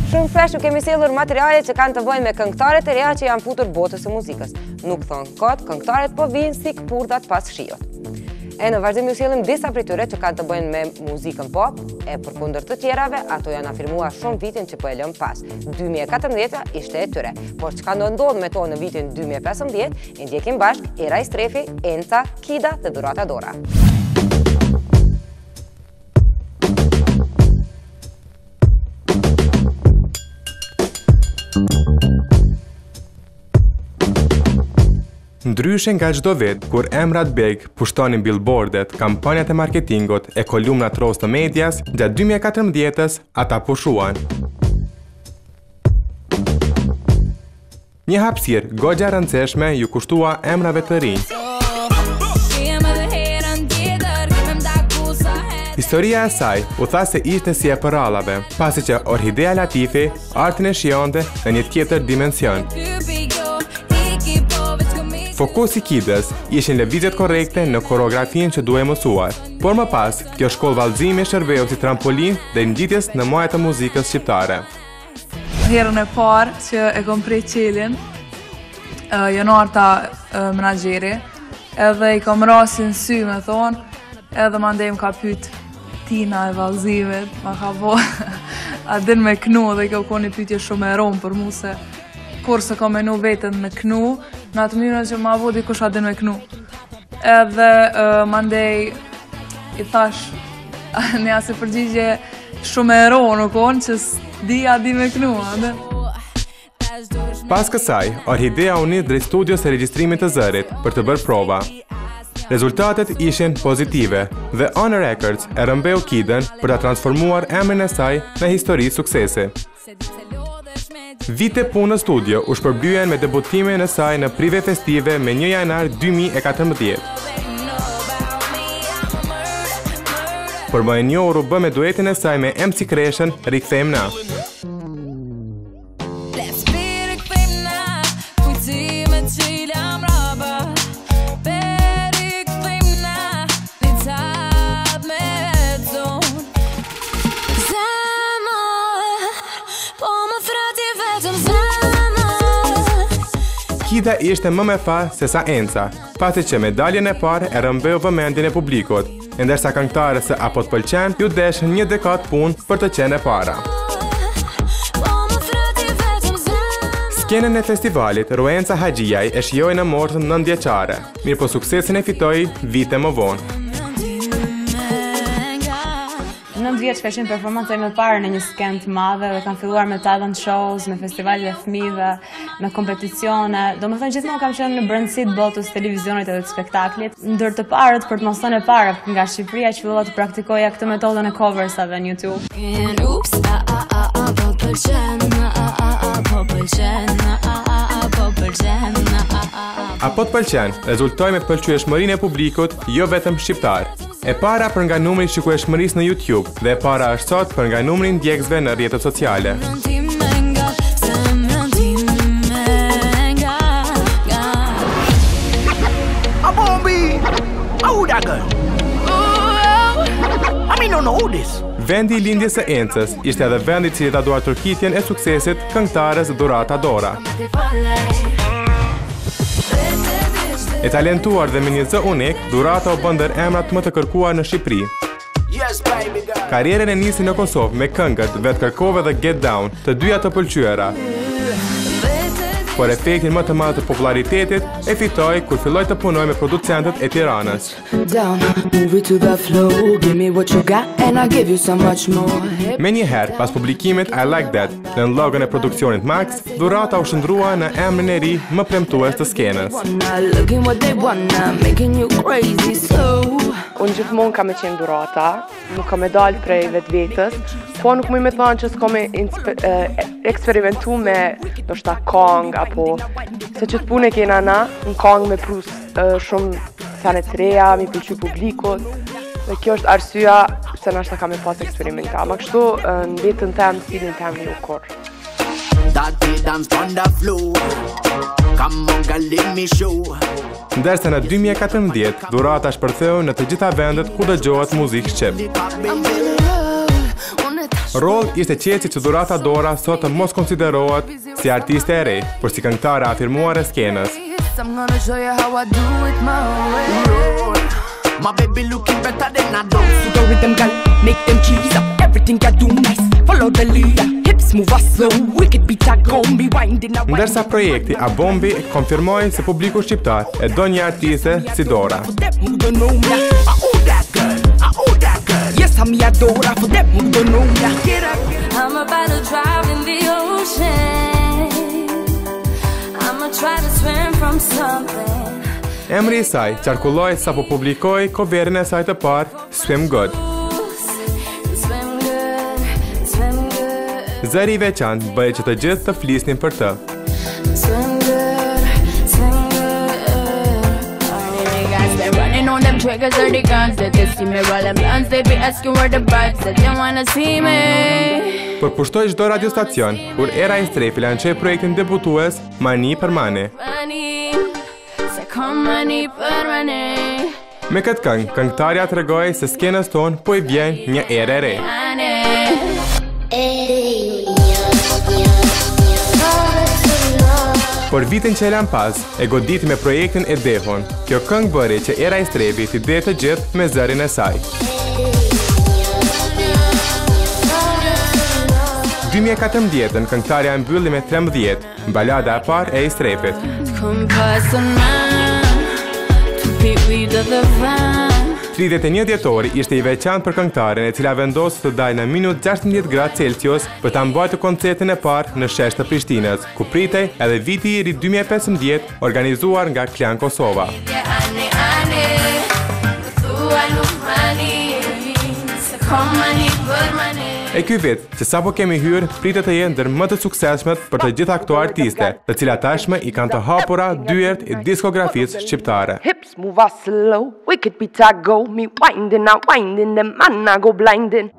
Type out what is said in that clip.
Shumë fresh u kemi sjellur materiale që kanë të bëjnë me këngëtarët e reja që janë futur botës së muzikës. Nuk thonë kot, këngëtarët po vinë si kpurdhat pas shiut. E në vazhdim ju sjellim disa prej tyre që kanë të bëjnë me muzikën pop, e përkundër të tjerave, ato janë afirmuar shumë vitin që po e lëm pas. 2014 ishte e tyre, por çka do ndodh me to në vitin 2015, e ndjekim bashk Era Strefi, Enca, Kida dhe Durata Dora. Ndryshe nga çdo vit, kur emrat big pushtonin billboardet, kampanjat e marketingut e kolumnat roz të medias, gjatë 2014-s ata pushuan. Një hapësirë goxha e rëndësishme ju kushtua emrave të rinj. Historia e saj u tha se ishte si e përrallave, pasi që Orhidea Latifi artin e shijonte në një tjetër dimension. Fokusi Kidës ishin lëvizjet korrekte në koreografin që duhej mësuar, por më pas, kjo shkollë vallëzimi shërbeu si trampolin dhe ngjitjes në majat e muzikës shqiptare. Herën e parë që e kom prej qelin, Jonarta menaxheri, edhe i kom rasin sy me thonë, edhe mandej më ka pyet Tina e vallëzimit, ma ka bo, a din me knu dhe kjo ko një pyetje shumë e romë për mu se kur se ka menu vetën me knu, në atë mënyrën që ma vo dikush a din me knu. Edhe mandej i thash një asë përgjigje shumë e ro nuk onë që s'dia di me knu. Pas kësaj, Orhidea u nis drejt studios e regjistrimit të zërit për të bërë prova. Rezultatet ishin pozitive dhe On Records e rëmbeu Kidën për ta transformuar emrin e saj në histori suksesi. Vite punë në studio u shpërblyen me debutimin e saj në prive festive me 1 janar 2014. Për më e njohur u bë me duetin e saj me MC Kreshën, Rikthejmë Na. Kida ishte më me fa se sa Enca, pasi që medaljen e parë e rëmbeu vëmendjen e publikut, ndërsa këngëtarës së Apo t'pëlqen ju deshën një dekadë punë për të qenë e para. Skenën e festivalit, Ruenca Haxhiaj e shijoi në moshën 9 vjeçare, mirë po suksesin e fitoi vite më vonë. 9 vjeç ka qenë performanca ime e parë në një skenë të madhe dhe kam filluar me talent shows, me festivalet e fëmijëve, me kompeticione. Domethënë gjithmonë kam qenë në brendësi të botës televizionit edhe të spektaklit. Ndër të parët, për të mos thënë e parë, nga Shqipëria që fillova të praktikoja këtë metodën e coversave në YouTube. Apo t'pëlqen rezultoi me pëlqyeshmërinë e publikut jo vetëm shqiptar. E para për nga numri i shikueshmërisë në YouTube dhe e para është sot për nga numri i ndjekësve në rrjetet sociale. Vendi i lindjes së Encës ishte edhe vendi i cili ta duar turqitjen e suksesit këngëtares Durata Dora. E talentuar dhe me një zë unik, Durata u bën ndër emrat më të kërkuar në Shqipëri. Karrierën e nisi në Kosovë me këngët Vetë kërkove dhe Get Down, të dyja të pëlqyera. Por efektin më të madh të popularitetit e fitoi kur filloi të punojë me producentët e Tiranës. Me njëherë, pas publikimit I Like That në logën e produksionit Max, Durata u shndrua në emrin e ri më premtues të skenës. Unë gjithmonë kam e qenë Durata, nuk kam e dalë prej vetës, po nuk më thonë që s'kam eksperimentu me ndoshta kong apo se që të punë e kena na në kong me prus shumë sane të reja, mi pëlqy publikut dhe kjo është arsyeja se nashta kam e pas eksperimenta, ma kështu në vetën tem, stilin tem nuk kur. Ndërsa në 2014, Durata shpërtheu në të gjitha vendet ku dëgjohet muzikë shqip. Roll ishte qeci që dhurata Dora sot të mos konsiderohet si artiste e re, por si këngëtare afirmuar e skenës. My baby looking better than I do. So the rhythm girl, make them cheese up. Everything I do nice. Follow the leader. Hips move us slow. Wicked beat I gon' be winding up. Ndërsa projekti A Bombi konfirmoi se publiku shqiptar e do një artiste si Dora. Yes, I'm your Dora. For them who don't know me. I'm about to drive in the ocean. I'ma try to swim from something. Emri I saj qarkulloi sa po publikoi coverin e saj të parë, Swim Good. Zëri I veçantë bëi që të gjithë të flisnin për të. On them triggers or the guns that they see me while I'm blunts. They be asking where the vibes that they wanna see me. Përpushtoi çdo radiostacion kur era e Strefi lançoi projektin debutues Mani për Mani. Me këtë këngë, këngëtarja tregoi se skenës tonë po I vjen një erë e re. Por vitin që e lan pas, e goditi me projektin e Dehon. Kjo këngë bëri që era e Strefi t'i dhe të gjithë me zërin e saj. 2014-ën këngëtarja e mbylli me 13, balada e parë e Strefit. 31 dhjetori ishte I veçantë për këngëtaren e cila vendosi të dalë në minut 16 gradë Celsius për ta mbajtur koncertin e parë në shesh të Prishtinës, ku pritej edhe viti I ri 2015 organizuar nga Klan Kosova. E ky vit, që sapo kemi hyrë, pritet të jenë ndër më të suksesshmet për të gjitha këto artiste, të cilat tashmë I kanë të hapura dyert I diskografisë shqiptare. Hips move us slow, wicked beat I go, me winding, them man I go blinding.